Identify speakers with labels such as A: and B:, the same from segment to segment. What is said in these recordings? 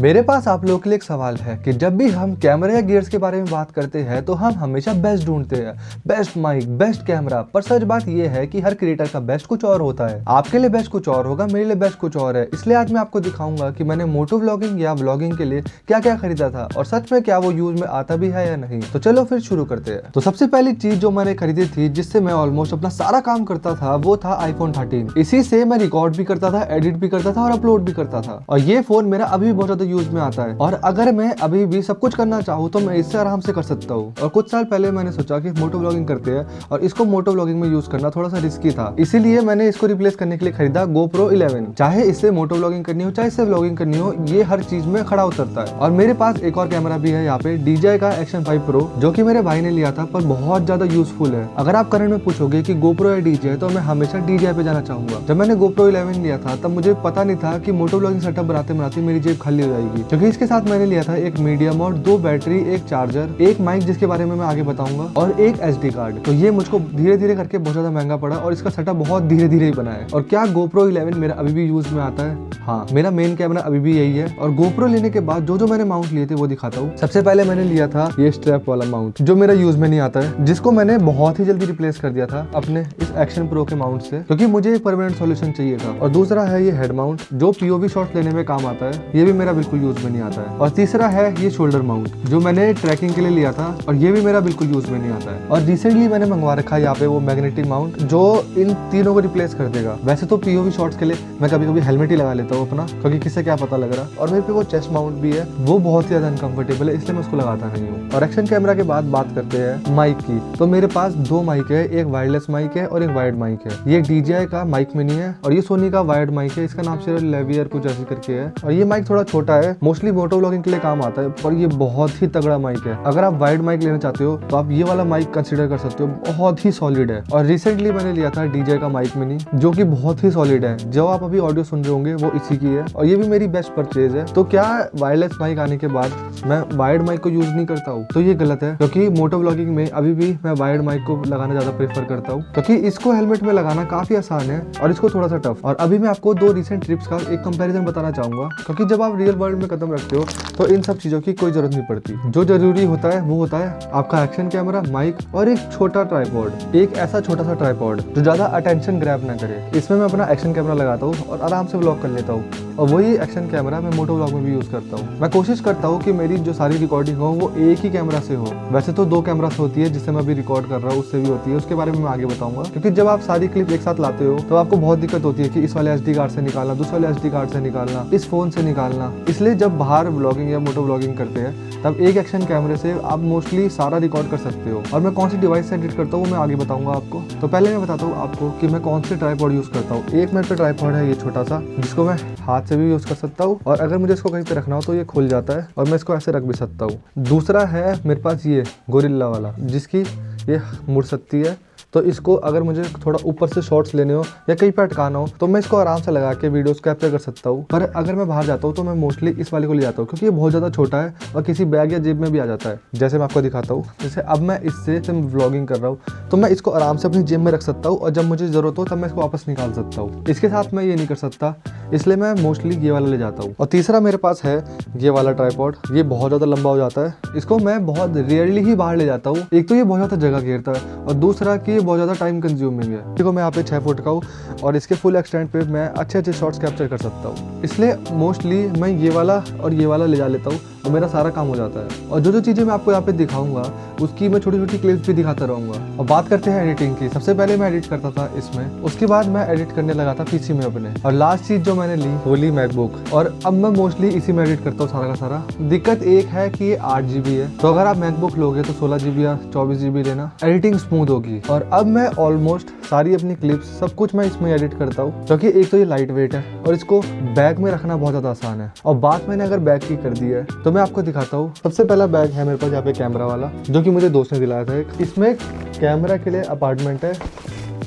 A: मेरे पास आप लोगों के लिए एक सवाल है कि जब भी हम कैमरा या गियर्स के बारे में बात करते हैं तो हम हमेशा बेस्ट ढूंढते हैं, बेस्ट माइक, बेस्ट कैमरा। पर सच बात यह है कि हर क्रिएटर का बेस्ट कुछ और होता है। आपके लिए बेस्ट कुछ और होगा, मेरे लिए बेस्ट कुछ और है। इसलिए आज मैं आपको दिखाऊंगा कि मैंने मोटो व्लॉगिंग या व्लॉगिंग के लिए क्या क्या खरीदा था और सच में क्या वो यूज में आता भी है या नहीं। तो चलो फिर शुरू करते हैं। तो सबसे पहली चीज जो मैंने खरीदी थी, जिससे मैं ऑलमोस्ट अपना सारा काम करता था, वो था iPhone 13। इसी से मैं रिकॉर्ड भी करता था, एडिट भी करता था और अपलोड भी करता था। और ये फोन मेरा अभी भी बहुत ज्यादा यूज में आता है। और अगर मैं अभी भी सब कुछ करना चाहूँ तो मैं इससे आराम से कर सकता हूँ। और कुछ साल पहले मैंने सोचा कि मोटो व्लॉगिंग करते हैं और इसको मोटो व्लॉगिंग में यूज करना थोड़ा सा रिस्की था, इसीलिए मैंने इसको रिप्लेस करने के लिए खरीदा GoPro 11। चाहे इससे मोटो व्लॉगिंग करनी हो, चाहे इससे व्लॉगिंग करनी हो, ये हर चीज में खड़ा उतरता है। और मेरे पास एक और कैमरा भी है यहाँ पे, DJI का Action 5 Pro, जो कि मेरे भाई ने लिया था, पर बहुत ज्यादा यूजफुल है। अगर आप करंट में पूछोगे कि GoPro या DJI, तो मैं हमेशा DJI पे जाना चाहूंगा। जब मैंने GoPro 11 लिया था तब मुझे पता नहीं था कि मोटो व्लॉगिंग सेटअप बनाते बनाते मेरी जेब खाली हो जाएगी, क्योंकि इसके साथ मैंने लिया था एक मीडियम और 2 बैटरी, एक चार्जर, एक माइक जिसके बारे में मैं आगे बताऊंगा, और एक SD कार्ड। तो ये मुझको धीरे धीरे करके बहुत ज्यादा महंगा पड़ा और इसका सेटअप बहुत धीरे धीरे ही बना है। और क्या GoPro 11 मेरा अभी भी यूज में आता है? हाँ, मेरा मेन कैमरा अभी भी यही है। और GoPro लेने के बाद जो मैंने माउंट लिए थे वो दिखाता हूँ। सबसे पहले मैंने लिया था ये स्ट्रैप वाला माउंट, जो मेरा यूज में नहीं आता है, जिसको मैंने बहुत ही जल्दी रिप्लेस कर दिया था अपने इस Action Pro के माउंट से, क्योंकि मुझे एक परमानेंट सॉल्यूशन चाहिए था। और दूसरा है ये हेड माउंट, जो POV शॉट्स लेने में काम आता है, ये भी मेरा बिल्कुल यूज में नहीं आता है। और तीसरा है ये शोल्डर माउंट, जो मैंने ट्रैकिंग के लिए लिया था, और ये भी मेरा बिल्कुल यूज में नहीं आता है। और रिसेंटली मैंने मंगवा रखा है यहाँ पे वो मैग्नेटिक माउंट, जो इन तीनों को रिप्लेस कर देगा। वैसे तो POV शॉट्स के लिए मैं कभी कभी हेलमेट ही लगा लेता हूँ अपना, क्योंकि किससे क्या पता लग रहा। और मेरे पे वो चेस्ट माउंट भी है, वो बहुत ही ज्यादा अनकंफर्टेबल है, इसलिए मैं उसको लगाता नहीं हूँ। और एक्शन कैमरा के बाद बात करते हैं माइक की। तो मेरे पास 2 माइक है, एक वायरलेस माइक है और एक वायर्ड माइक है। ये DJI का माइक मिनी है और ये सोनी का वायर्ड माइक है। इसका नाम सिर्फ लेवियर कुछ ऐसे करके है। और ये माइक थोड़ा छोटा है, मोस्टली मोटो व्लॉगिंग के लिए काम आता है, पर ये बहुत ही तगड़ा माइक है। अगर आप वायर्ड माइक लेना चाहते हो तो आप ये वाला माइक कंसीडर कर सकते हो, बहुत ही सॉलिड है। और रिसेंटली मैंने लिया था DJI का माइक मिनी, जो कि बहुत ही सॉलिड है। जो आप अभी ऑडियो सुन रहे होंगे वो इसी की है, और ये भी मेरी बेस्ट परचेज है। तो क्या वायरलेस माइक आने के बाद मैं वायर्ड माइक को यूज नहीं करता हूँ? तो ये गलत है, क्योंकि मोटो व्लॉगिंग में अभी भी मैं वायर्ड माइक को लगाना ज्यादा प्रेफर करता हूँ, क्योंकि इसको हेलमेट में लगाना काफी आसान है और इसको थोड़ा सा टफ। और अभी मैं आपको 2 रिसेंट ट्रिप्स का एक कंपैरिजन बताना चाहूंगा, क्योंकि जब आप रियल वर्ल्ड में कदम रखते हो तो इन सब चीजों की कोई जरूरत नहीं पड़ती। जो जरूरी होता है वो होता है आपका एक्शन कैमरा, माइक और एक छोटा ट्राइपॉड। एक ऐसा छोटा सा ट्राइपॉड जो ज्यादा अटेंशन ग्रैब ना करे। इसमें मैं अपना एक्शन कैमरा लगाता हूँ और आराम से व्लॉग कर लेता हूँ। और वही एक्शन कैमरा मैं मोटो व्लॉग में भी यूज करता हूँ। मैं कोशिश करता हूँ कि मेरी जो सारी रिकॉर्डिंग हो वो एक ही कैमरा से हो। वैसे तो 2 कैमरा से होती है, जिससे मैं अभी रिकॉर्ड कर रहा हूँ, उससे भी होती है, उसके बारे में मैं आगे बताऊंगा। क्योंकि जब आप सारी क्लिप एक साथ लाते हो तो आपको बहुत दिक्कत होती है कि इस वाले SD कार्ड से निकालना, दूसरे वाले SD कार्ड से निकालना, इस फोन से निकालना। इसलिए जब बाहर व्लॉगिंग या मोटो व्लॉगिंग करते हैं तब एक एक्शन कैमरे से आप मोस्टली सारा रिकॉर्ड कर सकते हो। और मैं कौन सी डिवाइस से एडिट करता हूँ वो मैं आगे बताऊंगा आपको। तो पहले मैं बताता हूँ आपको कि मैं कौन से ट्राइपॉड यूज करता हूँ। एक मेरे पे ट्राइपॉड है ये छोटा सा, जिसको मैं हाथ से भी यूज कर सकता हूँ, और अगर मुझे इसको कहीं पे रखना हो तो ये खुल जाता है और मैं इसको ऐसे रख भी सकता हूँ। दूसरा है मेरे पास ये गोरिल्ला वाला, जिसकी ये मुड़ सकती है। तो इसको अगर मुझे थोड़ा ऊपर से शॉट्स लेने हो या कहीं पर अटकाना हो तो मैं इसको आराम से लगा के वीडियोस कैप्चर कर सकता हूँ। पर अगर मैं बाहर जाता हूँ तो मैं मोस्टली इस वाले को ले जाता हूँ, क्योंकि ये बहुत ज़्यादा छोटा है और किसी बैग या जेब में भी आ जाता है। जैसे मैं आपको दिखाता हूँ, जैसे अब मैं इससे व्लॉगिंग कर रहा हूँ तो मैं इसको आराम से अपनी जेब में रख सकता हूँ, और जब मुझे ज़रूरत हो तब मैं इसको वापस निकाल सकता हूँ। इसके साथ मैं ये नहीं कर सकता, इसलिए मैं मोस्टली ये वाला ले जाता हूँ। और तीसरा मेरे पास है ये वाला ट्राइपॉड। ये बहुत ज़्यादा लंबा हो जाता है, इसको मैं बहुत रेयरली ही बाहर ले जाता हूँ। एक तो ये बहुत ज़्यादा जगह घेरता है, और दूसरा कि ये बहुत ज़्यादा टाइम कंज्यूमिंग है। देखो मैं यहाँ पे 6 फुट का हूँ और इसके फुल एक्सटेंट पे मैं अच्छे शॉट्स कैप्चर कर सकता हूँ। इसलिए मोस्टली मैं ये वाला और ये वाला ले जा लेता हूँ और मेरा सारा काम हो जाता है। और जो चीज़ें मैं आपको यहाँ पे दिखाऊंगा उसकी मैं छोटी छोटी क्लिप्स भी दिखाता रहूँगा। और बात करते हैं एडिटिंग की। सबसे पहले मैं एडिट करता था इसमें, उसके बाद मैं एडिट करने लगा था PC में अपने, और लास्ट चीज़ जो मैंने ली वो ली मैकबुक। और अब मैं मोस्टली इसी में एडिट करता हूँ सारा का सारा। दिक्कत एक है कि ये 8 GB है, तो अगर आप मैकबुक लोगे तो 16 GB या 24 GB लेना, एडिटिंग स्मूथ होगी। और अब मैं ऑलमोस्ट सारी अपनी क्लिप्स सब कुछ मैं इसमें एडिट करता हूँ, क्योंकि एक तो ये लाइट वेट है और इसको बैग में रखना बहुत ज़्यादा आसान है। और बात मैंने अगर बैग की कर दी है तो मैं आपको दिखाता हूँ। सबसे पहला बैग है मेरे पास यहाँ पे कैमरा वाला, जो कि मुझे दोस्त ने दिलाया था। इसमें कैमरा के लिए अपार्टमेंट है,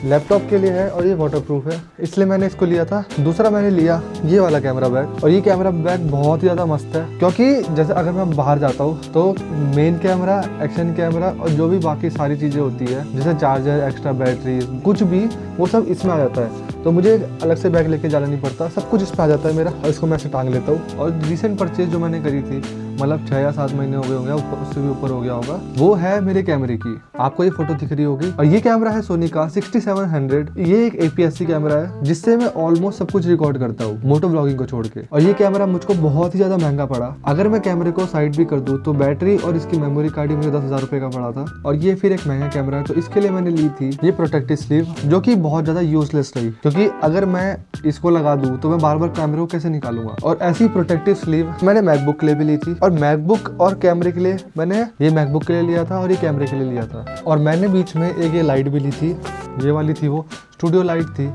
A: लैपटॉप के लिए है और ये वाटरप्रूफ है, इसलिए मैंने इसको लिया था। दूसरा मैंने लिया ये वाला कैमरा बैग, और ये कैमरा बैग बहुत ही ज़्यादा मस्त है, क्योंकि जैसे अगर मैं बाहर जाता हूँ तो मेन कैमरा, एक्शन कैमरा और जो भी बाकी सारी चीज़ें होती है जैसे चार्जर, एक्स्ट्रा बैटरी, कुछ भी वो सब इसमें आ जाता है। तो तो मुझे अलग से बैग लेके जाना नहीं पड़ता, सब कुछ इसमें आ जाता है मेरा, और इसको मैं ऐसे टांग लेता हूँ। और रिसेंट परचेज जो मैंने करी थी, मतलब 6 या 7 महीने हो गए होंगे, उससे भी ऊपर हो गया होगा, वो है मेरे कैमरे की। आपको ये फोटो दिख रही होगी, और ये कैमरा है सोनी का 6700। ये एक APS-C कैमरा है जिससे मैं ऑलमोस्ट सब कुछ रिकॉर्ड करता हूँ, मोटो ब्लॉगिंग को छोड़ के। और ये कैमरा मुझको बहुत ही ज्यादा महंगा पड़ा। अगर मैं कैमरे को साइड भी कर दूं तो बैटरी और इसकी मेमोरी कार्ड ही मुझे 10,000 रुपए का पड़ा था। और ये फिर एक महंगा कैमरा है, तो इसके लिए मैंने ली थी ये प्रोटेक्टिव स्लीव, जो कि बहुत ज्यादा यूजलेस रही, क्योंकि अगर मैं इसको लगा दूं तो मैं बार बार कैमरे को कैसे निकालूंगा। और ऐसी प्रोटेक्टिव स्लीव मैंने मैकबुक के लिए भी ली थी, और मैकबुक और कैमरे के लिए मैंने ये मैकबुक के लिए लिया था और ये कैमरे के लिए लिया था। और मैंने बीच में एक ये लाइट भी ली थी, ये वाली थी, वो स्टूडियो लाइट थी।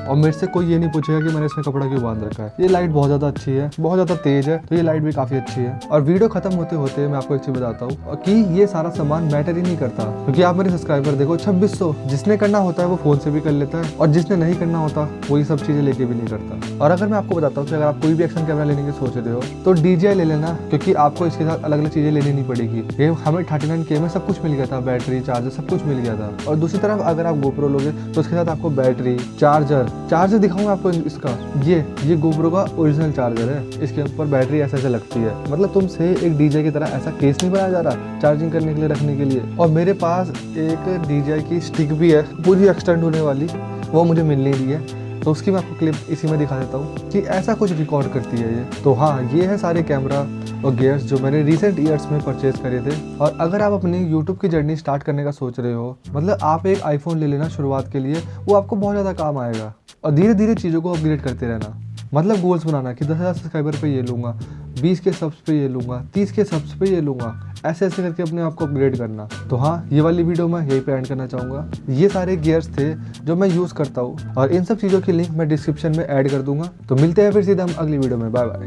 A: और मेरे से कोई ये नहीं पूछेगा कि मैंने इसमें कपड़ा क्यों बांध रखा है। ये लाइट बहुत ज़्यादा अच्छी है, बहुत ज़्यादा तेज है, तो ये लाइट भी काफ़ी अच्छी है। और वीडियो खत्म होते होते मैं आपको एक चीज़ बताता हूँ कि ये सारा सामान मैटर ही नहीं करता, क्योंकि आप मेरे सब्सक्राइबर देखो 2600, जिसने करना होता है वो फ़ोन से भी कर लेता है, और जिसने नहीं करना होता वो ये सब चीज़ें लेके भी नहीं करता। और अगर मैं आपको बताता हूँ कि अगर आप कोई भी एक्शन कैमरा लेने की सोच रहे हो तो DJI ले लेना, क्योंकि आपको इसके साथ अलग अलग चीज़ें लेनी नहीं पड़ेगी। ये हमें 39K में सब कुछ मिल गया था, बैटरी, चार्जर, सब कुछ मिल गया था। और दूसरी तरफ अगर आप GoPro लोगे तो उसके साथ आपको बैटरी, चार्जर दिखाऊंगा आपको इसका, ये GoPro का ओरिजिनल चार्जर है। इसके ऊपर बैटरी ऐसे लगती है, मतलब तुमसे एक DJI की तरह ऐसा केस नहीं बनाया जा रहा चार्जिंग करने के लिए, रखने के लिए। और मेरे पास एक DJI की स्टिक भी है, पूरी एक्सटेंड होने वाली, वो मुझे मिल नहीं रही है, तो उसकी मैं आपको क्लिप इसी में दिखा देता हूँ कि ऐसा कुछ रिकॉर्ड करती है ये। तो हाँ, ये है सारे कैमरा और गियर्स जो मैंने रिसेंट ईयर्स में परचेज करे थे। और अगर आप अपनी यूट्यूब की जर्नी स्टार्ट करने का सोच रहे हो, मतलब आप एक आईफोन ले लेना शुरुआत के लिए, वो आपको बहुत ज़्यादा काम आएगा। और धीरे धीरे चीज़ों को अपग्रेड करते रहना, मतलब गोल्स बनाना कि 10,000 सब्सक्राइबर पे ये लूँगा, 20K सब्स पे ये लूँगा, 30K सब्स पे ये लूँगा, ऐसे ऐसे करके अपने आप को अपग्रेड करना। तो हाँ, ये वाली वीडियो मैं यहीं पे एंड करना चाहूँगा। ये सारे गियर्स थे जो मैं यूज़ करता हूँ, और इन सब चीज़ों की लिंक मैं डिस्क्रिप्शन में ऐड कर दूंगा। तो मिलते हैं फिर सीधा हम अगली वीडियो में। Bye bye.